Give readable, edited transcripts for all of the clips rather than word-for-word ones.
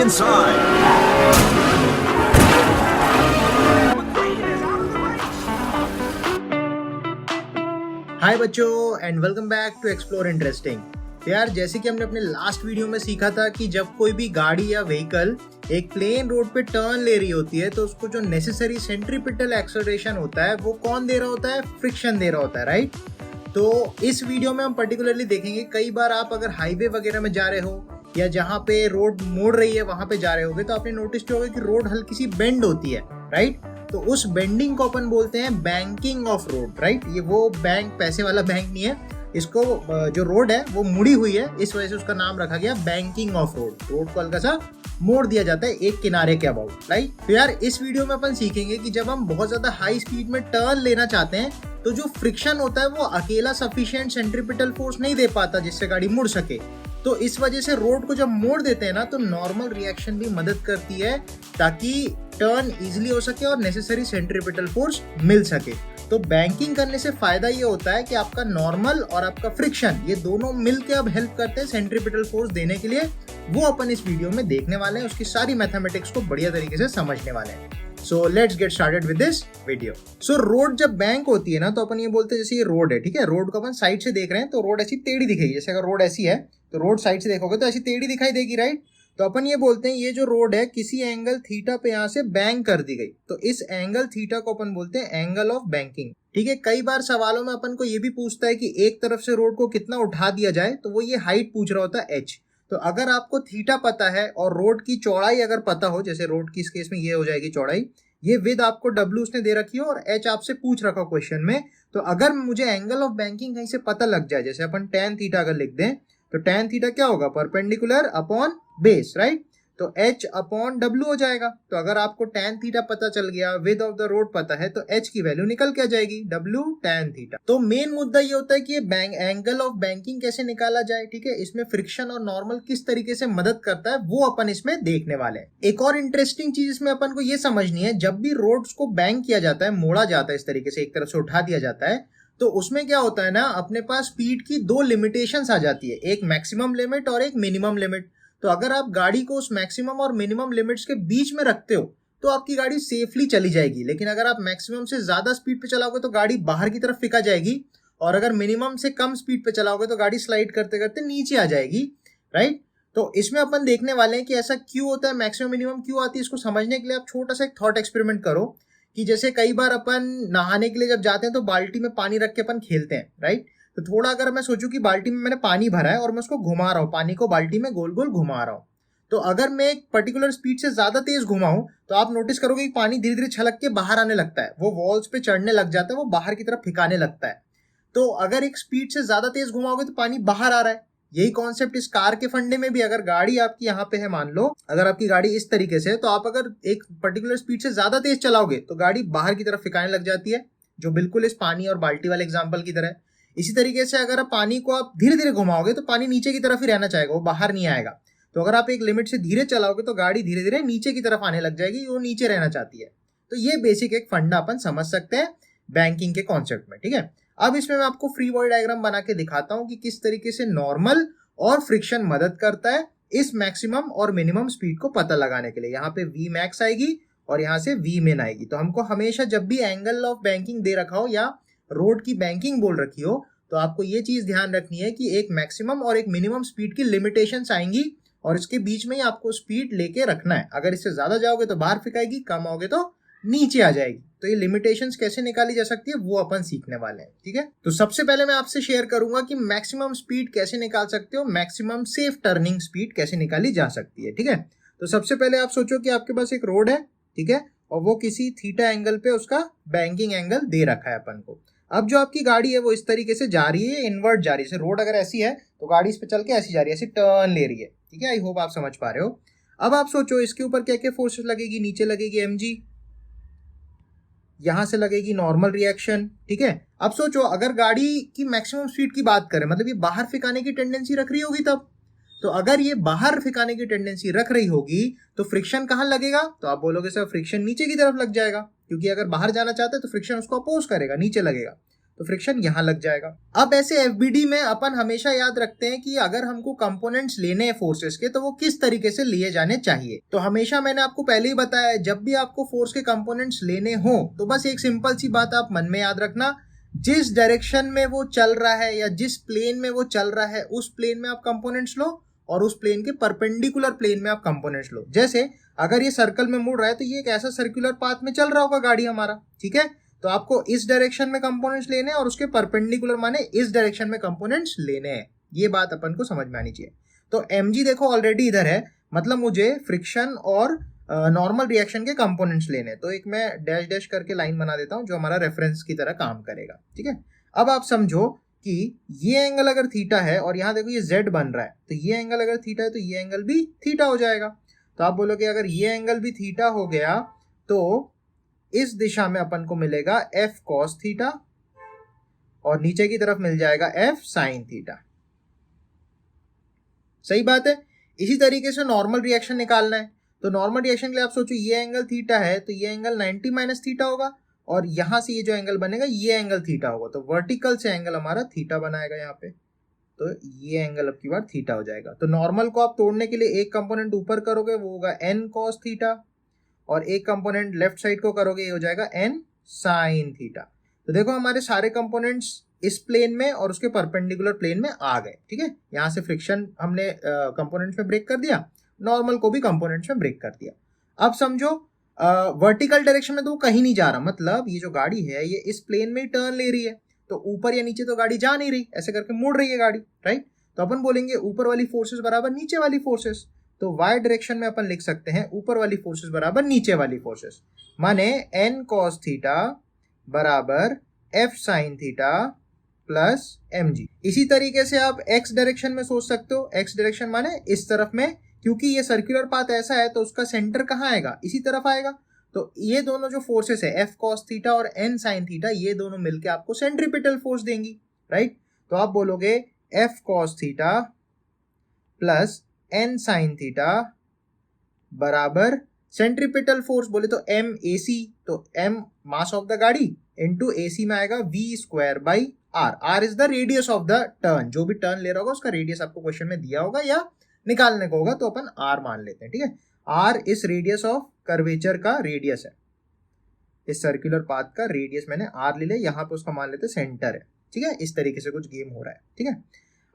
inside. Hi बच्चों and welcome back to explore interesting. तो यार जैसे कि हमने अपने लास्ट वीडियो में सीखा था कि जब कोई भी गाड़ी या व्हीकल एक प्लेन रोड पे टर्न ले रही होती है तो उसको जो नेसेसरी सेंट्रीपिटल एक्सेलरेशन होता है वो कौन दे रहा होता है? फ्रिक्शन दे रहा होता है, राइट। तो इस वीडियो में हम पर्टिकुलरली देखेंगे, कई बार आप अगर हाईवे वगैरह में जा रहे हो या जहाँ पे रोड मोड़ रही है वहां पे जा रहे होगे तो आपने नोटिस किया होगा कि रोड हल्की सी बेंड होती है, राइट। तो उस बेंडिंग को अपन बोलते हैं बैंकिंग ऑफ रोड, राइट। ये वो बैंक पैसे वाला बैंक नहीं है, इसको जो रोड है वो मुड़ी हुई है, इस वजह से उसका नाम रखा गया बैंकिंग ऑफ रोड। रोड को हल्का सा मोड़ दिया जाता है एक किनारे के अबाउट, राइट। तो यार इस वीडियो में अपन सीखेंगे कि जब हम बहुत ज्यादा हाई स्पीड में टर्न लेना चाहते हैं तो जो फ्रिक्शन होता है वो अकेला सफिशिएंट सेंट्रीपिटल फोर्स नहीं दे पाता जिससे गाड़ी मुड़ सके। तो इस वजह से रोड को जब मोड़ देते हैं ना तो नॉर्मल रिएक्शन भी मदद करती है ताकि टर्न इजीली हो सके और नेसेसरी सेंट्रीपिटल फोर्स मिल सके। तो बैंकिंग करने से फायदा ये होता है कि आपका नॉर्मल और आपका फ्रिक्शन ये दोनों मिलकर अब हेल्प करते हैं सेंट्रीपिटल फोर्स देने के लिए। वो अपन इस वीडियो में देखने वाले हैं, उसकी सारी मैथमेटिक्स को बढ़िया तरीके से समझने वाले हैं। So let's get started with this video. So road जब बैंक होती है ना तो अपन ये बोलते हैं जैसे ये रोड है, ठीक है। रोड को अपन साइड से देख रहे हैं तो रोड ऐसी टेढ़ी दिखेगी। जैसे अगर रोड ऐसी है तो रोड साइड से देखोगे तो ऐसी टेढ़ी दिखाई देगी, राइट। तो अपन ये बोलते हैं ये जो रोड है किसी एंगल थीटा पे यहाँ से बैंक कर दी गई, तो इस एंगल थीटा को अपन बोलते हैं एंगल ऑफ बैंकिंग, ठीक है। कई बार सवालों में अपन को ये भी पूछता है कि एक तरफ से रोड को कितना उठा दिया जाए, तो वो ये हाइट पूछ रहा होता है h। तो अगर आपको थीटा पता है और रोड की चौड़ाई अगर पता हो, जैसे रोड की इस केस में ये हो जाएगी चौड़ाई, ये विद आपको w उसने दे रखी हो और h आपसे पूछ रखा क्वेश्चन में, तो अगर मुझे एंगल ऑफ बैंकिंग कहीं से पता लग जाए, जैसे अपन tan थीटा अगर लिख दें तो tan थीटा क्या होगा? Perpendicular upon base, right. तो h अपॉन w हो जाएगा। तो अगर आपको tan थीटा पता चल गया, विद ऑफ द रोड पता है, तो h की वैल्यू निकल के आ जाएगी w tan थीटा। तो मेन मुद्दा ये होता है कि ये एंगल ऑफ बैंकिंग कैसे निकाला जाए, ठीक है। इसमें फ्रिक्शन और नॉर्मल किस तरीके से मदद करता है वो अपन इसमें देखने वाले हैं। एक और इंटरेस्टिंग चीज इसमें अपन को ये समझनी है, जब भी रोड्स को बैंक किया जाता है, मोड़ा जाता है इस तरीके से, एक तरफ से उठा दिया जाता है, तो उसमें क्या होता है ना, अपने पास स्पीड की दो लिमिटेशंस आ जाती है, एक मैक्सिमम लिमिट और एक मिनिमम लिमिट। तो अगर आप गाड़ी को उस मैक्सिमम और मिनिमम लिमिट्स के बीच में रखते हो तो आपकी गाड़ी सेफली चली जाएगी, लेकिन अगर आप मैक्सिमम से ज्यादा स्पीड पे चलाओगे तो गाड़ी बाहर की तरफ फिका जाएगी, और अगर मिनिमम से कम स्पीड पे चलाओगे तो गाड़ी स्लाइड करते करते नीचे आ जाएगी, राइट। तो इसमें अपन देखने वाले हैं कि ऐसा क्यों होता है, मैक्सिमम मिनिमम क्यों आती है। इसको समझने के लिए आप छोटा सा एक थॉट एक्सपेरिमेंट करो कि जैसे कई बार अपन नहाने के लिए जब जाते हैं तो बाल्टी में पानी रख के अपन खेलते हैं, राइट। तो थोड़ा अगर मैं सोचूं कि बाल्टी में मैंने पानी भरा है और मैं उसको घुमा रहा हूँ, पानी को बाल्टी में गोल गोल घुमा रहा हूँ, तो अगर मैं एक पर्टिकुलर स्पीड से ज्यादा तेज घुमाऊं तो आप नोटिस करोगे कि पानी धीरे धीरे छलक के बाहर आने लगता है, वो वॉल्स पे चढ़ने लग जाता है, वो बाहर की तरफ फिकाने लगता है। तो अगर एक स्पीड से ज्यादा तेज घुमाओगे तो पानी बाहर आ रहा है। यही कॉन्सेप्ट इस कार के फंडे में भी, अगर गाड़ी आपकी यहाँ पे है, मान लो अगर आपकी गाड़ी इस तरीके से है, तो आप अगर एक पर्टिकुलर स्पीड से ज्यादा तेज चलाओगे तो गाड़ी बाहर की तरफ फिकाने लग जाती है, जो बिल्कुल इस पानी और बाल्टी वाले एग्जाम्पल की तरह है। इसी तरीके से अगर आप पानी को आप धीरे धीरे घुमाओगे तो पानी नीचे की तरफ ही रहना चाहेगा, वो बाहर नहीं आएगा। तो अगर आप एक लिमिट से धीरे चलाओगे तो गाड़ी धीरे धीरे नीचे की तरफ आने लग जाएगी, वो नीचे रहना चाहती है। तो ये बेसिक एक फंडा अपन समझ सकते हैं बैंकिंग के कॉन्सेप्ट में, ठीक है। अब इसमें मैं आपको फ्री बॉडी डायग्राम बना के दिखाता हूं कि किस तरीके से नॉर्मल और फ्रिक्शन मदद करता है इस मैक्सिमम और मिनिमम स्पीड को पता लगाने के लिए। यहाँ पे वी मैक्स आएगी और यहाँ से वी मिन आएगी। तो हमको हमेशा जब भी एंगल ऑफ बैंकिंग दे रखा हो या रोड की बैंकिंग बोल रखी हो तो आपको ये चीज ध्यान रखनी है कि एक मैक्सिमम और एक मिनिमम स्पीड की लिमिटेशंस आएंगी और इसके बीच में ही आपको स्पीड लेके रखना है। अगर इससे ज्यादा जाओगे तो बाहर फिकाएगी, कम आओगे तो नीचे आ जाएगी। तो ये लिमिटेशंस कैसे निकाली जा सकती है वो अपन सीखने वाले हैं, ठीक है। तो सबसे पहले मैं आपसे शेयर करूंगा कि मैक्सिमम स्पीड कैसे निकाल सकते हो, मैक्सिमम सेफ टर्निंग स्पीड कैसे निकाली जा सकती है, ठीक है। तो सबसे पहले आप सोचो कि आपके पास एक रोड है, ठीक है, और वो किसी थीटा एंगल पे उसका बैंकिंग एंगल दे रखा है अपन को। अब जो आपकी गाड़ी है वो इस तरीके से जा रही है, इनवर्ट जा रही है। रोड अगर ऐसी है तो गाड़ी इस पे चल के ऐसी जा रही है, ऐसी टर्न ले रही है, ठीक है। आई होप आप समझ पा रहे हो। अब आप सोचो इसके ऊपर क्या क्या फोर्सेस लगेगी। नीचे लगेगी mg, यहां से लगेगी नॉर्मल रिएक्शन, ठीक है। अब सोचो अगर गाड़ी की मैक्सिमम स्पीड की बात करें, मतलब ये बाहर फिकाने की टेंडेंसी रख रही होगी तब, तो अगर ये बाहर फिकाने की टेंडेंसी रख रही होगी तो फ्रिक्शन कहाँ लगेगा? तो आप बोलोगे सर फ्रिक्शन नीचे की तरफ लग जाएगा, क्योंकि अगर बाहर जाना चाहता है तो फ्रिक्शन उसको अपोज करेगा, नीचे लगेगा। तो फ्रिक्शन यहाँ लग जाएगा। अब ऐसे एफबीडी में अपन हमेशा याद रखते हैं कि अगर हमको कंपोनेंट्स लेने हैं फोर्सेस के तो वो किस तरीके से लिए जाने चाहिए। तो हमेशा मैंने आपको पहले ही बताया है, जब भी आपको फोर्स के कंपोनेंट्स लेने हो तो बस एक सिंपल सी बात आप मन में याद रखना, जिस डायरेक्शन में वो चल रहा है या जिस प्लेन में वो चल रहा है उस प्लेन में आप कंपोनेंट्स लो और उस प्लेन के परपेंडिकुलर प्लेन में आप कंपोनेंट्स लो। जैसे अगर ये सर्कल में मुड़ रहा है तो ये एक ऐसा सर्कुलर पाथ में चल रहा होगा गाड़ी हमारा, ठीक है। तो आपको इस डायरेक्शन में कंपोनेंट्स लेने हैं और उसके परपेंडिकुलर माने इस डायरेक्शन में कंपोनेंट्स लेने हैं। ये बात अपन को समझ में आनी चाहिए। तो mg देखो ऑलरेडी इधर है, मतलब मुझे फ्रिक्शन और नॉर्मल रिएक्शन के कंपोनेंट्स लेने हैं। तो एक मैं डैश डैश करके लाइन बना देता हूं जो हमारा रेफरेंस की तरह काम करेगा, ठीक है। अब आप समझो कि ये एंगल अगर थीटा है और यहाँ देखो ये z बन रहा है, तो ये एंगल अगर थीटा है तो ये एंगल भी थीटा हो जाएगा। तो आप बोलोगे अगर ये एंगल भी थीटा हो गया तो इस दिशा में अपन को मिलेगा f cos थीटा और नीचे की तरफ मिल जाएगा f sin थीटा। सही बात है। इसी तरीके से नॉर्मल रिएक्शन निकालना है, तो नॉर्मल रिएक्शन के लिए आप सोचो ये एंगल थीटा है तो ये एंगल 90 माइनस थीटा होगा और यहां से ये जो एंगल बनेगा ये एंगल थीटा होगा, तो वर्टिकल से एंगल हमारा थीटा बनाएगा यहाँ पे, तो ये एंगल अब की बार थीटा हो जाएगा। तो नॉर्मल को आप तोड़ने के लिए एक कंपोनेंट ऊपर करोगे वो होगा n cos थीटा और एक कंपोनेंट लेफ्ट साइड को करोगे ये हो जाएगा n sin थीटा। तो देखो हमारे सारे कंपोनेंट्स इस प्लेन में और उसके परपेंडिकुलर प्लेन में आ गए, ठीक है। यहाँ से फ्रिक्शन हमने कंपोनेंट्स में ब्रेक कर दिया, नॉर्मल को भी कंपोनेंट्स में ब्रेक कर दिया। अब समझो वर्टिकल डायरेक्शन में तो वो कहीं नहीं जा रहा, मतलब ये जो गाड़ी है ये इस प्लेन में ही टर्न ले रही है, तो ऊपर या नीचे तो गाड़ी जा नहीं रही, ऐसे करके मुड़ रही है गाड़ी, राइट। तो अपन बोलेंगे ऊपर वाली फोर्सेस बराबर नीचे वाली फोर्सेस, तो वाई डायरेक्शन में अपन लिख सकते हैं ऊपर वाली फोर्सेस बराबर नीचे वाली फोर्सेस, माने n cos थीटा बराबर f sin theta plus mg। इसी तरीके से आप x डायरेक्शन में सोच सकते हो, x डायरेक्शन माने इस तरफ में, क्योंकि ये सर्कुलर पाथ ऐसा है तो उसका सेंटर कहाँ आएगा, इसी तरफ आएगा। तो ये दोनों जो फोर्सेस है f cos थीटा और n sin थीटा ये दोनों मिलके आपको सेंट्रीपिटल फोर्स देंगी, राइट। तो आप बोलोगे f cos theta plus n sin theta बराबर सेंट्रीपिटल फोर्स बोले तो m ac, तो m मास ऑफ द गाड़ी इनटू ac में आएगा v square by r। r is the radius of the turn, जो भी टर्न ले रहा होगा उसका रेडियस आपको क्वेश्चन में दिया होगा या निकालने को होगा, तो अपन r मान लेते हैं, ठीक है। r इस रेडियस ऑफ कर्वेचर का रेडियस है, इस सर्कुलर पाथ का रेडियस मैंने r ले लिया, यहाँ पे उसका मान लेते सेंटर है, ठीक है। इस तरीके से कुछ गेम हो रहा है, ठीक है।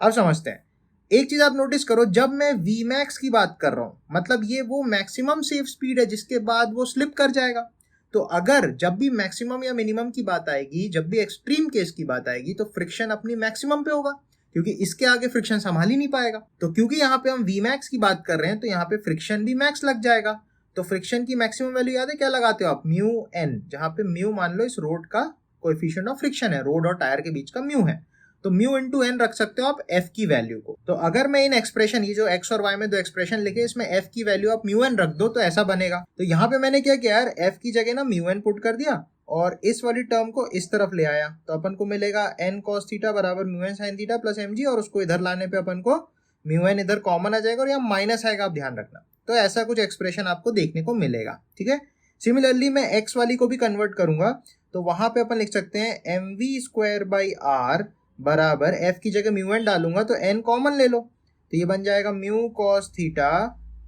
अब समझते हैं, एक चीज आप नोटिस करो, जब मैं Vmax की बात कर रहा हूं मतलब ये वो मैक्सिमम सेफ स्पीड है जिसके बाद वो स्लिप कर जाएगा। तो अगर जब भी मैक्सिमम या मिनिमम की बात आएगी, जब भी एक्सट्रीम केस की बात आएगी तो फ्रिक्शन अपनी मैक्सिमम पे होगा, क्योंकि इसके आगे फ्रिक्शन संभाल ही नहीं पाएगा। तो क्योंकि यहाँ पे हम Vmax की बात कर रहे हैं तो यहाँ पे फ्रिक्शन भी मैक्स लग जाएगा। तो फ्रिक्शन की मैक्सिमम वैल्यू याद है क्या लगाते हो आप, म्यू n, जहाँ पे म्यू मान लो इस रोड का कोएफिशिएंट ऑफ फ्रिक्शन है, रोड और टायर के बीच का म्यू है, तो म्यू इंटू एन रख सकते हो आप f की वैल्यू को। तो अगर मैं इन एक्सप्रेशन, ये जो x और y में दो एक्सप्रेशन लिखे इसमें f की वैल्यू आप म्यू एन रख दो तो ऐसा बनेगा। तो यहाँ पे मैंने क्या किया यार, f की जगह ना म्यू एन पुट कर दिया और इस वाली टर्म को इस तरफ ले आया, तो अपन को मिलेगा n cos थीटा बराबर mu N sin theta plus mg, और उसको इधर लाने पे अपन को म्यू एन इधर कॉमन आ जाएगा और यहाँ माइनस आएगा, आप ध्यान रखना। तो ऐसा कुछ एक्सप्रेशन आपको देखने को मिलेगा, ठीक है। सिमिलरली मैं x वाली को भी कन्वर्ट करूंगा तो वहां पे अपन लिख सकते हैं mv स्क्वायर बाई आर बराबर f की जगह म्यू एन डालूंगा तो n कॉमन ले लो, तो ये बन जाएगा mu cos theta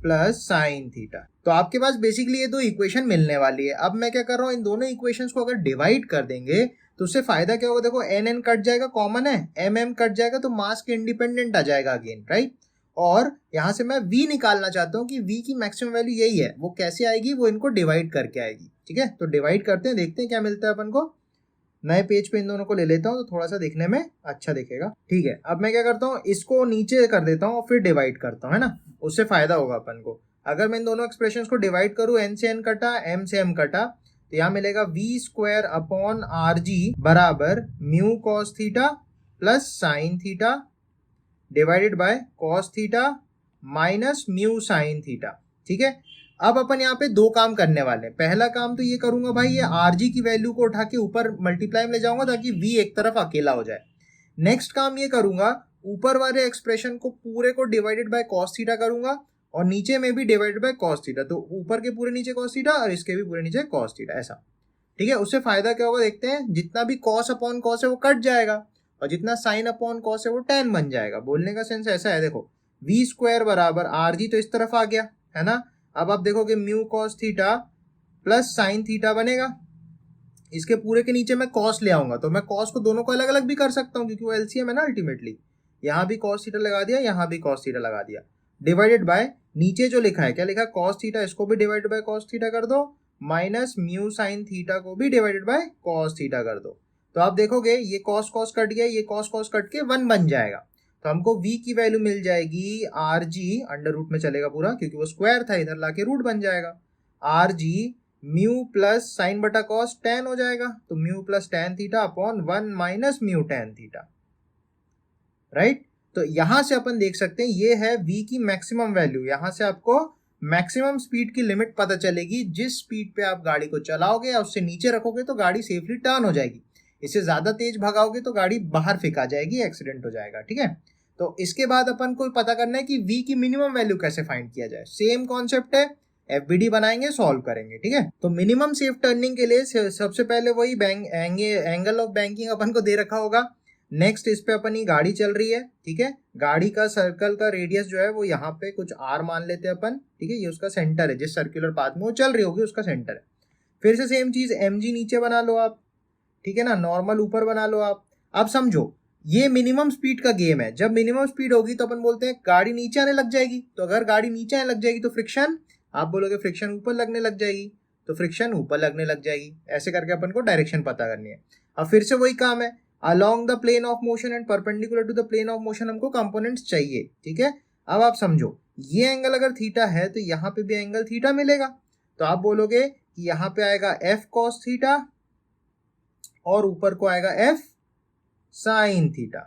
plus sine theta. तो आपके पास बेसिकली ये दो इक्वेशन मिलने वाली है। अब मैं क्या कर रहा हूँ, इन दोनों इक्वेशंस को अगर डिवाइड कर देंगे तो उससे फायदा क्या होगा, देखो एन एन कट जाएगा, कॉमन है, एम एम कट जाएगा तो मास के इंडिपेंडेंट आ जाएगा अगेन, राइट। और यहाँ से मैं v निकालना चाहता हूँ कि v की मैक्सिमम वैल्यू यही है, वो कैसे आएगी, वो इनको डिवाइड करके आएगी, ठीक है। तो डिवाइड करते हैं, देखते हैं क्या मिलता है अपन को। नए पेज पे इन दोनों को ले लेता हूँ तो थोड़ा सा दिखने में अच्छा दिखेगा, ठीक है। अब मैं क्या करता हूँ, इसको नीचे कर देता हूँ और फिर डिवाइड करता हूँ, है ना, उससे फायदा होगा अपन को। अगर मैं इन दोनों एक्सप्रेशंस को डिवाइड करूँ, n से n कटा, m से m कटा, तो यहाँ मिलेगा v square upon R G बराबर mu cos theta plus sine theta divided by cos theta minus mu sine theta, ठीक है। अब अपन यहाँ पे दो काम करने वाले हैं। पहला काम तो ये करूंगा भाई, ये आरजी की वैल्यू को उठा के ऊपर मल्टीप्लाई में ले जाऊंगा ताकि v एक तरफ अकेला हो जाए। नेक्स्ट काम ये करूंगा, ऊपर वाले एक्सप्रेशन को पूरे को डिवाइडेड बाय cos थीटा करूंगा और नीचे में भी डिवाइडेड बाय cos थीटा, तो ऊपर के पूरे नीचे cos थीटा और इसके भी पूरे नीचे cos थीटा, ऐसा। ठीक है। उससे फायदा क्या होगा देखते हैं, जितना भी कॉस अपॉन कॉस है वो कट जाएगा और जितना साइन अपॉन कॉस है वो tan बन जाएगा। बोलने का सेंस ऐसा है, देखो वी स्क्वायर बराबर आर जी तो इस तरफ आ गया है ना। अब आप देखोगे mu cos theta plus sine theta बनेगा। इसके पूरे के नीचे मैं कॉस ले आऊंगा तो मैं कॉस को दोनों को अलग अलग भी कर सकता हूँ क्योंकि वो एलसीएम है ना अल्टीमेटली। यहाँ भी कॉस थीटा लगा दिया, यहाँ भी कॉस थीटा लगा दिया, डिवाइडेड बाय नीचे जो लिखा है, क्या लिखा है, कॉस थीटा, इसको भी डिवाइडेड बाय कॉस थीटा कर दो, माइनस म्यू साइन थीटा को भी डिवाइडेड बाय कॉस थीटा कर दो। तो आप देखोगे ये कॉस कॉस कट गया, ये कॉस कॉस कट के 1 बन जाएगा। तो हमको v की वैल्यू मिल जाएगी आर जी, अंडर रूट में चलेगा पूरा क्योंकि वो स्क्वायर था, इधर लाके रूट बन जाएगा। R G mu plus sign बटा कॉस tan हो जाएगा, तो mu plus tan theta upon 1 minus mu tan theta, right. तो यहां से अपन देख सकते हैं ये है v की मैक्सिमम वैल्यू। यहां से आपको मैक्सिमम स्पीड की लिमिट पता चलेगी, जिस स्पीड पे आप गाड़ी को चलाओगे या उससे नीचे रखोगे तो गाड़ी सेफली टर्न हो जाएगी, इससे ज्यादा तेज भगाओगे तो गाड़ी बाहर फेंका जाएगी, एक्सीडेंट हो जाएगा, ठीक है। तो इसके बाद अपन को पता करना है कि v की मिनिमम वैल्यू कैसे फाइंड किया जाए। सेम कॉन्सेप्ट है, एफबीडी बनाएंगे, सॉल्व करेंगे, ठीक है। तो मिनिमम सेफ टर्निंग के लिए सबसे पहले वही एंगल ऑफ बैंकिंग अपन को दे रखा होगा। नेक्स्ट इस पे अपनी गाड़ी चल रही है, ठीक है। गाड़ी का सर्कल का रेडियस जो है वो यहाँ पे कुछ r मान लेते हैं अपन, ठीक है। ये उसका सेंटर है, जिस सर्कुलर पाथ में वो चल रही होगी उसका सेंटर है। फिर से सेम चीज mg नीचे बना लो आप, ठीक है ना, नॉर्मल ऊपर बना लो आप। अब समझो ये मिनिमम स्पीड का गेम है, जब मिनिमम स्पीड होगी तो अपन बोलते हैं गाड़ी नीचे आने लग जाएगी। तो अगर गाड़ी नीचे आने लग जाएगी तो फ्रिक्शन, आप बोलोगे फ्रिक्शन ऊपर लगने लग जाएगी, तो फ्रिक्शन ऊपर लगने लग जाएगी। ऐसे करके अपन को डायरेक्शन पता करनी है। अब फिर से वही काम है, along the plane of motion and perpendicular to the plane of motion हमको कंपोनेंट्स चाहिए, ठीक है। अब आप समझो ये एंगल अगर थीटा है तो यहाँ पे भी एंगल थीटा मिलेगा। तो आप बोलोगे कि यहाँ पे आएगा एफ कॉस थीटा और ऊपर को आएगा एफ साइन थीटा,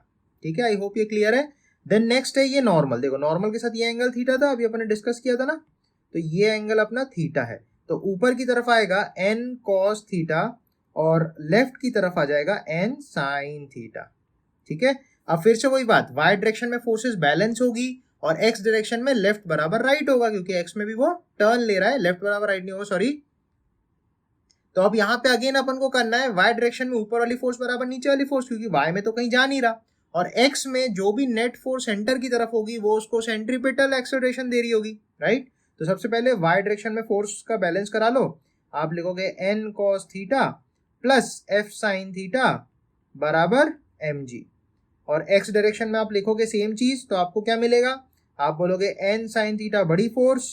ठीक है। आई होप ये क्लियर है। देन नेक्स्ट है ये नॉर्मल, देखो नॉर्मल के साथ ये एंगल थीटा था, अभी अपन ने डिस्कस किया था ना, तो ये एंगल अपना थीटा है। तो ऊपर की तरफ आएगा n cos थीटा और लेफ्ट की तरफ आ जाएगा n sin थीटा, ठीक है। अब फिर से वही बात, y डायरेक्शन में फोर्सेस बैलेंस होगी और x डायरेक्शन में लेफ्ट बराबर राइट होगा क्योंकि x में भी वो टर्न ले रहा है, लेफ्ट बराबर राइट नहीं होगा, सॉरी। तो अब यहाँ पे अगेन अपन को करना है y डायरेक्शन में ऊपर वाली फोर्स बराबर नीचे वाली फोर्स, क्योंकि y में तो कहीं जा नहीं रहा, और x में जो भी नेट फोर्स सेंटर की तरफ होगी वो उसको सेंट्रीपिटल एक्सेलरेशन दे रही होगी, राइट। तो सबसे पहले y डायरेक्शन में फोर्स का बैलेंस करा लो। आप लिखोगे n cos theta plus f sin theta बराबर mg, और x डायरेक्शन में आप लिखोगे सेम चीज, तो आपको क्या मिलेगा, आप बोलोगे n sin थीटा बड़ी force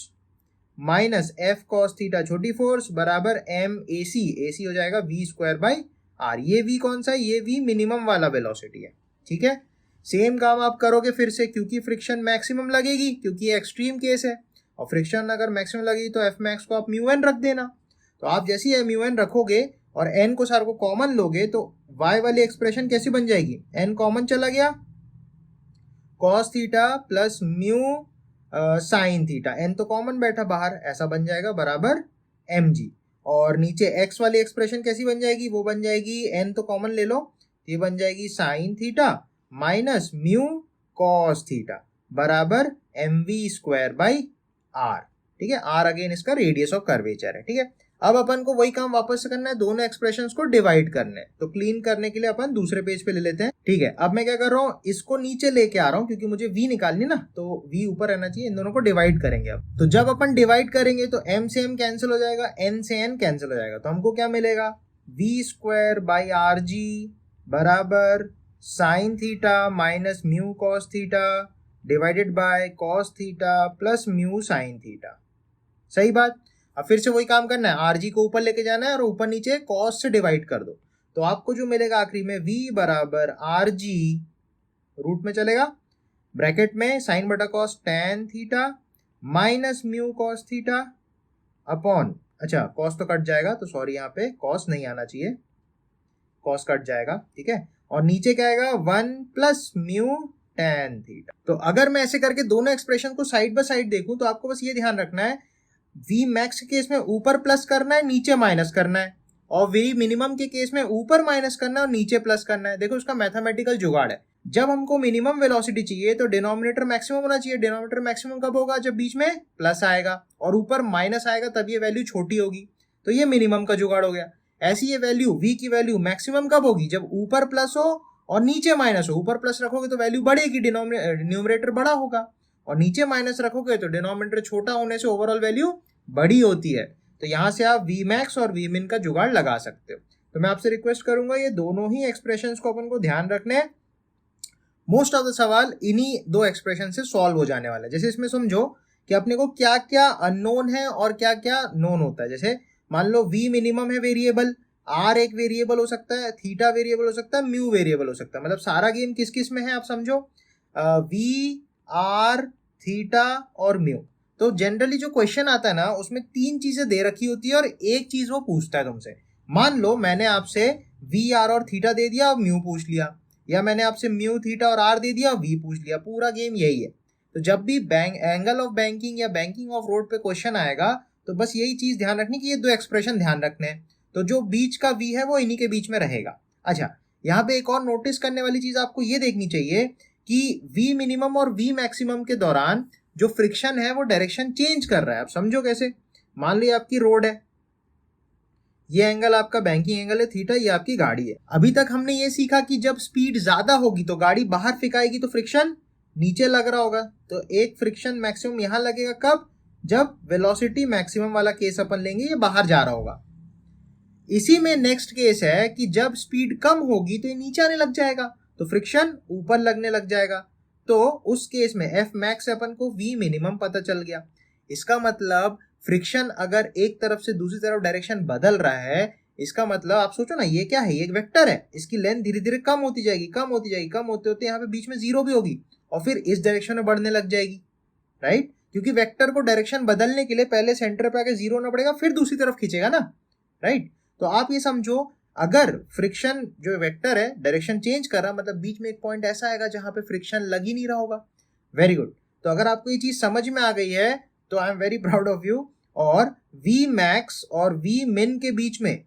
minus f cos theta छोटी फोर्स बराबर m ac, ac हो जाएगा v स्क्वायर बाई r। ये v कौन सा है, ये v मिनिमम वाला वेलोसिटी है, ठीक है। सेम काम आप करोगे फिर से, क्योंकि फ्रिक्शन मैक्सिमम लगेगी क्योंकि ये एक्सट्रीम केस है, और फ्रिक्शन अगर मैक्सिमम लगेगी तो एफ मैक्स को आप म्यू एन रख देना। तो आप जैसे ही म्यू एन रखोगे और एन को सार को कॉमन लोगे तो y वाली एक्सप्रेशन कैसी बन जाएगी, एन कॉमन चला गया, cos theta plus mu sine theta, N तो कॉमन बैठा बाहर, ऐसा बन जाएगा बराबर mg। और नीचे x वाली एक्सप्रेशन कैसी बन जाएगी, वो बन जाएगी, एन तो कॉमन ले लो, ये बन जाएगी sign theta minus mu cos theta बराबर mv स्क्वायर बाई r, ठीक है। r अगेन इसका रेडियस ऑफ कर्वेचर है, ठीक है। अब अपन को वही काम वापस से करना है, दोनों एक्सप्रेशंस को डिवाइड करना है। तो क्लीन करने के लिए अपन दूसरे पेज पे ले लेते हैं, ठीक है। अब मैं क्या कर रहा हूँ, इसको नीचे लेके आ रहा हूँ क्योंकि मुझे v निकालनी ना, तो v ऊपर रहना चाहिए। इन दोनों को डिवाइड करेंगे अब। तो जब अपन डिवाइड करेंगे तो m से m कैंसिल हो जाएगा, n से n कैंसिल हो जाएगा, तो हमको क्या मिलेगा, v square by R G बराबर sine theta minus mu cos theta divided by cos theta plus mu sine theta, सही बात। अब फिर से वही काम करना है, आर जी को ऊपर लेके जाना है और ऊपर नीचे कॉस से डिवाइड कर दो, तो आपको जो मिलेगा आखिरी में v बराबर आर जी रूट में चलेगा, ब्रैकेट में साइन बटा cos tan theta minus mu cos theta upon, अच्छा कॉस तो कट जाएगा तो सॉरी यहाँ पे कॉस नहीं आना चाहिए, कॉस कट जाएगा, ठीक है। और नीचे क्या आएगा, 1 प्लस म्यू tan थीटा। तो अगर मैं ऐसे करके दोनों एक्सप्रेशन को साइड बाय साइड देखूं तो आपको बस ये ध्यान रखना है, v मैक्स के केस में ऊपर प्लस करना है, नीचे माइनस करना है, और v मिनिमम के केस में ऊपर माइनस करना है और नीचे प्लस करना है। देखो इसका मैथमेटिकल जुगाड़ है, जब हमको मिनिमम वेलोसिटी चाहिए तो डिनोमिनेटर मैक्सिमम होना चाहिए। डिनोमिनेटर मैक्सिमम कब होगा, जब बीच में प्लस आएगा और ऊपर माइनस आएगा, तब ये वैल्यू छोटी होगी, तो ये मिनिमम का जुगाड़ हो गया। ऐसी ये वैल्यू v की वैल्यू मैक्सिमम कब होगी, जब ऊपर प्लस हो और नीचे माइनस हो। ऊपर प्लस रखोगे तो वैल्यू बढ़ेगी, न्यूमरेटर बड़ा होगा, और नीचे माइनस रखोगे तो डिनोमिनेटर छोटा होने से ओवरऑल वैल्यू बड़ी होती है। तो यहाँ से आप वी मैक्स और वी मिन का जुगाड़ लगा सकते हो। तो मैं आपसे रिक्वेस्ट करूंगा ये दोनों ही एक्सप्रेशंस को अपन को ध्यान रखने हैं। मोस्ट ऑफ द सवाल इन्हीं दो एक्सप्रेशन से सॉल्व हो जाने वाला है। जैसे इसमें समझो कि अपने को क्या क्या अननोन है और क्या क्या नोन होता है। जैसे मान लो वी मिनिमम है वेरिएबल, आर एक वेरिएबल हो सकता है, थीटा वेरिएबल हो सकता है, म्यू वेरिएबल हो सकता है। मतलब सारा गेम किस किस में है आप समझो, वी, आर, थीटा और म्यू। तो जनरली जो क्वेश्चन आता है ना उसमें तीन चीजें दे रखी होती है और एक चीज वो पूछता है तुमसे। मान लो मैंने आपसे वी, आर और थीटा दे दिया और म्यू पूछ लिया, या मैंने आपसे म्यू, थीटा और आर दे दिया और वी पूछ लिया। पूरा गेम यही है। तो जब भी एंगल ऑफ बैंकिंग या बैंकिंग ऑफ रोड पे क्वेश्चन आएगा तो बस यही चीज ध्यान रखनी कि ये दो एक्सप्रेशन ध्यान रखने हैं। तो जो बीच का वी है वो इन्हीं के बीच में रहेगा। अच्छा, यहाँ पे एक और नोटिस करने वाली चीज आपको ये देखनी चाहिए कि वी मिनिमम और वी मैक्सिमम के दौरान जो फ्रिक्शन है वो डायरेक्शन चेंज कर रहा है। आप समझो कैसे। मान लो आपकी रोड है, ये एंगल आपका बैंकिंग एंगल है थीटा, ये आपकी गाड़ी है। अभी तक हमने ये सीखा कि जब स्पीड ज्यादा होगी तो गाड़ी बाहर फेंकाएगी तो फ्रिक्शन नीचे लग रहा होगा। तो एक फ्रिक्शन मैक्सिमम यहां लगेगा कब, जब वेलोसिटी मैक्सिमम वाला केस अपन लेंगे, ये बाहर जा रहा होगा। इसी में नेक्स्ट केस है कि जब स्पीड कम होगी तो ये नीचे आने लग जाएगा तो फ्रिक्शन ऊपर लगने लग जाएगा। तो उस केस में एफ मैक्स अपन को वी मिनिमम पता चल गया। इसका मतलब फ्रिक्शन अगर एक तरफ से दूसरी तरफ डायरेक्शन बदल रहा है, इसका मतलब आप सोचो ना, ये क्या है, ये एक वेक्टर है, इसकी लेंथ धीरे धीरे कम होती जाएगी, कम होती जाएगी, कम होते होते यहाँ पे बीच में जीरो भी होगी और फिर इस डायरेक्शन में बढ़ने लग जाएगी, राइट। क्योंकि वेक्टर को डायरेक्शन बदलने के लिए पहले सेंटर पे आके जीरो होना पड़ेगा, फिर दूसरी तरफ खींचेगा ना, राइट। तो आप ये समझो, अगर फ्रिक्शन जो वेक्टर है डायरेक्शन चेंज कर रहा, मतलब बीच में एक पॉइंट ऐसा आएगा जहां पे फ्रिक्शन लग ही नहीं रहा होगा। Very good. तो अगर आपको ये चीज समझ में आ गई है तो I am very proud of you. और वी मैक्स और वी मिन के बीच में,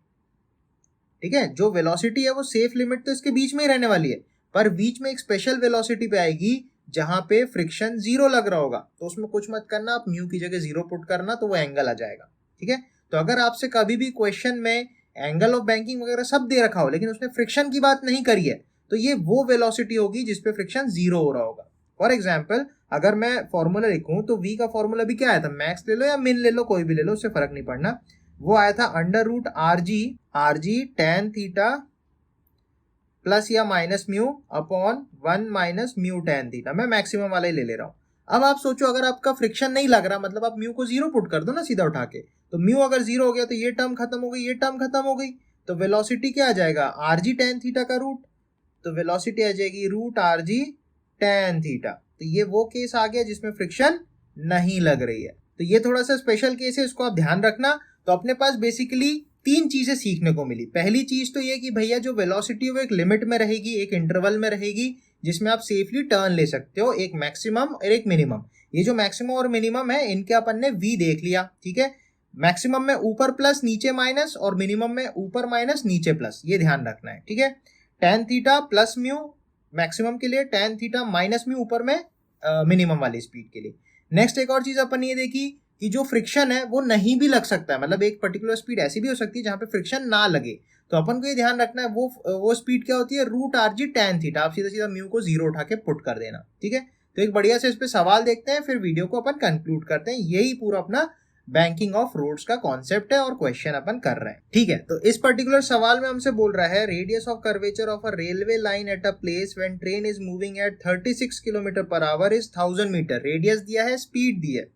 ठीक है, जो वेलोसिटी है वो सेफ लिमिट तो इसके बीच में ही रहने वाली है, पर बीच में एक स्पेशल वेलोसिटी पे आएगी जहां पे फ्रिक्शन जीरो लग रहा होगा। तो उसमें कुछ मत करना, आप म्यू की जगह जीरो पुट करना तो वो एंगल आ जाएगा, ठीक है। तो अगर आपसे कभी भी क्वेश्चन में एंगल ऑफ बैंकिंग वगैरह सब दे रखा हो लेकिन उसने फ्रिक्शन की बात नहीं करी है, तो ये वो वेलोसिटी होगी जिसपे फ्रिक्शन जीरो हो रहा होगा। फॉर एग्जाम्पल, अगर मैं फॉर्मूला लिखूं तो v का फॉर्मूला भी क्या आया था, मैक्स ले लो या मिन ले लो, कोई भी ले लो, उससे फर्क नहीं पड़ना। वो आया था under root R G tan theta plus या minus mu upon 1 minus mu tan theta. मैं मैक्सिमम वाला ही ले रहा हूं। अब आप सोचो, अगर आपका फ्रिक्शन नहीं लग रहा, मतलब आप म्यू को जीरो पुट कर दो ना सीधा उठा के, तो म्यू अगर जीरो हो गया तो ये टर्म खत्म हो गई, ये टर्म खत्म हो गई, तो वेलोसिटी क्या आ जाएगा, आर जी टेन थीटा का रूट। तो वेलोसिटी आ जाएगी root R G tan theta. तो ये वो केस आ गया जिसमें फ्रिक्शन नहीं लग रही है। तो ये थोड़ा सा स्पेशल केस है, इसको आप ध्यान रखना। तो अपने पास बेसिकली तीन चीजें सीखने को मिली। पहली चीज तो ये कि भैया जो वेलोसिटी है वो एक लिमिट में रहेगी, एक इंटरवल में रहेगी जिसमें आप सेफली टर्न ले सकते हो, एक मैक्सिमम और एक मिनिमम। ये जो मैक्सिमम और मिनिमम है इनके अपन ने वी देख लिया, ठीक है। मैक्सिमम में ऊपर प्लस नीचे माइनस और मिनिमम में ऊपर माइनस नीचे प्लस, ये ध्यान रखना है, ठीक है। Ten theta plus mu maximum के लिए, टेन थीटा माइनस म्यू ऊपर में मिनिमम वाली स्पीड के लिए। नेक्स्ट एक और चीज अपन ये देखी कि जो फ्रिक्शन है वो नहीं भी लग सकता है, मतलब एक पर्टिकुलर स्पीड ऐसी भी हो सकती है जहां पे फ्रिक्शन ना लगे। तो अपन को ये ध्यान रखना है वो स्पीड क्या होती है, root R G tan theta. आप सीधा सीधा म्यू को जीरो उठा के पुट कर देना, ठीक है। तो एक बढ़िया से इस पे सवाल देखते हैं, फिर वीडियो को अपन कंक्लूड करते हैं। यही पूरा अपना बैंकिंग ऑफ रोड्स का कॉन्सेप्ट है और क्वेश्चन अपन कर रहे हैं, ठीक है। तो इस पर्टिकुलर सवाल में हमसे बोल रहा है radius of curvature of a railway line at a place when train is moving at 36 kilometre per hour is 1000 metre. Radius दिया है, स्पीड दी है,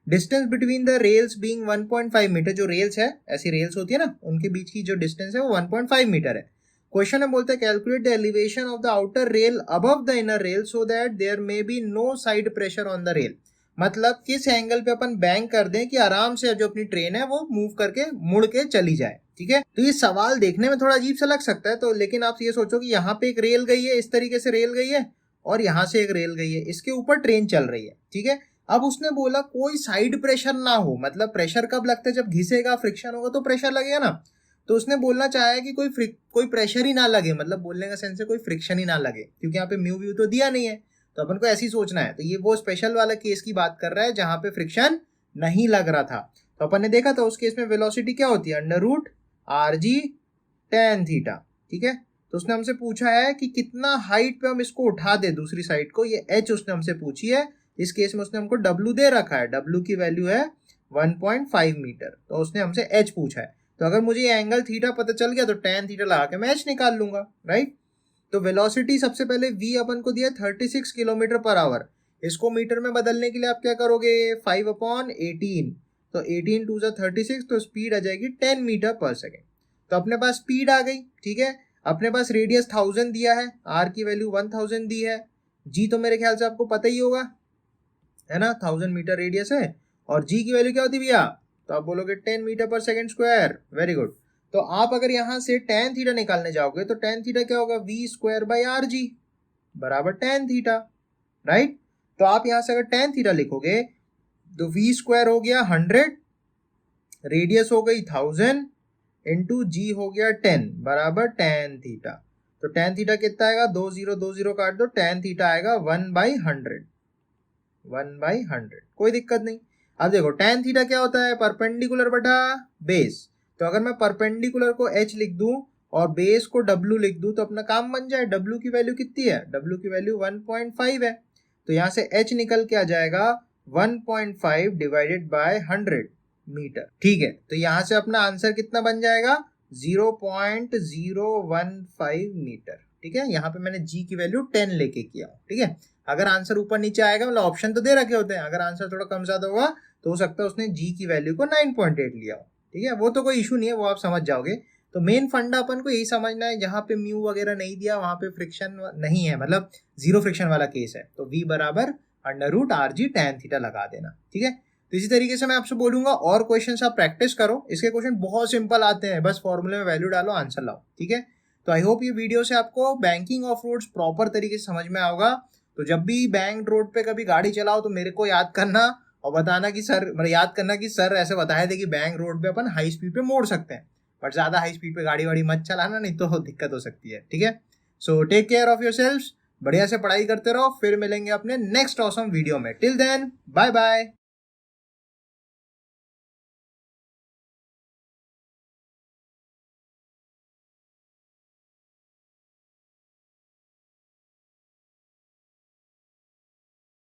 distance between the rails being 1.5 metre. जो रेल्स है, ऐसी रेल्स होती है ना, उनके बीच की जो डिस्टेंस है वो 1.5 मीटर है। क्वेश्चन में बोलते हैं calculate the elevation of the outer rail above the inner rail so that there may be no side pressure on the rail. मतलब किस एंगल पे अपन बैंक कर दें कि आराम से जो अपनी ट्रेन है वो मूव करके मुड़ के चली जाए, ठीक है। तो ये सवाल देखने में थोड़ा अजीब सा लग सकता है, तो लेकिन आप ये सोचो कि यहाँ पे एक रेल गई है, इस तरीके से रेल गई है, और यहाँ से एक रेल गई है, इसके ऊपर ट्रेन चल रही है, ठीक है। अब उसने बोला कोई साइड प्रेशर ना हो, मतलब प्रेशर कब लगता है, जब घिसेगा, फ्रिक्शन होगा तो प्रेशर लगेगा ना। तो उसने बोलना चाहा है कि कोई प्रेशर ही ना लगे, मतलब बोलने का सेंस है कोई फ्रिक्शन ही ना लगे, क्योंकि यहाँ पे म्यू व्यू तो दिया नहीं है, तो अपन को ऐसी सोचना है। तो ये वो स्पेशल वाला केस की बात कर रहा है जहां पे फ्रिक्शन नहीं लग रहा था। तो अपन ने देखा था उस केस में वेलोसिटी क्या होती है, under root R G tan theta. ठीक है, तो उसने हमसे पूछा है कि कितना हाइट पे हम इसको उठा दे दूसरी साइड को, ये एच उसने हमसे पूछी है। इस केस में उसने हमको डब्ल्यू दे रखा है, डब्ल्यू की वैल्यू है 1.5 मीटर, तो उसने हमसे एच पूछा है। तो अगर मुझे ये एंगल थीटा पता चल गया तो टेन थीटा लगा के मैं एच निकाल लूंगा, राइट। तो वेलोसिटी सबसे पहले v अपन को दिया 36 किलोमीटर पर आवर, इसको मीटर में बदलने के लिए आप क्या करोगे, 5/18, तो 18 टू 36, तो स्पीड आ जाएगी 10 मीटर पर सेकेंड। तो अपने पास स्पीड आ गई। ठीक है, अपने पास रेडियस 1000 दिया है, r की वैल्यू 1000 दी है, g तो मेरे ख्याल से आपको पता ही होगा, है ना, 1000 मीटर रेडियस है, और g की वैल्यू क्या होती है भैया, तो आप बोलोगे 10 मीटर पर सेकेंड स्क्वायर। Very good. तो आप अगर यहां से tan थीटा निकालने जाओगे तो tan थीटा क्या होगा, v square by R G बराबर tan थीटा, राइट। तो आप यहां से अगर tan थीटा लिखोगे तो v स्क्वायर हो गया 100, रेडियस हो गई 1000 इंटू जी हो गया 10 बराबर tan थीटा। तो tan थीटा कितना आएगा, 20 काट दो, tan थीटा आएगा 1/100, 1/100, कोई दिक्कत नहीं। अब देखो tan थीटा क्या होता है, परपेंडिकुलर बटा बेस। तो अगर मैं परपेंडिकुलर को h लिख दूं और बेस को w लिख दूं तो अपना काम बन जाए। w की वैल्यू कितनी है, w की वैल्यू 1.5 है, तो यहां से h निकल के आ जाएगा 1.5 डिवाइडेड बाय 100 मीटर। ठीक है, तो यहां से अपना आंसर कितना बन जाएगा, 0.015 मीटर। ठीक है, यहाँ पे मैंने g की वैल्यू 10 लेके किया। ठीक है, अगर आंसर ऊपर नीचे आएगा, मतलब ऑप्शन तो दे रखे होते हैं, अगर आंसर थोड़ा कम ज्यादा होगा तो हो सकता है उसने g की वैल्यू को 9.8 लिया हो। ठीक है, वो तो कोई इशू नहीं है, वो आप समझ जाओगे। तो मेन फंडा अपन को यही समझना है, जहां पे म्यू वगैरह नहीं दिया वहां पे फ्रिक्शन नहीं है, मतलब जीरो फ्रिक्शन वाला केस है, तो v बराबर √rg tan थीटा लगा देना। ठीक है, तो इसी तरीके से मैं आपसे बोलूंगा और क्वेश्चंस आप प्रैक्टिस करो, इसके क्वेश्चन बहुत सिंपल आते हैं, बस फॉर्मूले में वैल्यू डालो, आंसर लाओ। ठीक है, तो आई होप ये वीडियो से आपको बैंकिंग ऑफ रोड्स प्रॉपर तरीके से समझ में आएगा। तो जब भी बैंक रोड पे कभी गाड़ी चलाओ तो मेरे को याद करना और बताना कि सर, मतलब याद करना कि सर ऐसे बताए थे कि बैंक रोड पे अपन हाई स्पीड पे मोड़ सकते हैं, बट ज्यादा हाई स्पीड पे गाड़ी वाड़ी मत चलाना, नहीं तो दिक्कत हो सकती है। ठीक है, so take care of yourselves, बढ़िया से पढ़ाई करते रहो, फिर मिलेंगे अपने नेक्स्ट ऑसम वीडियो में। Till then bye bye.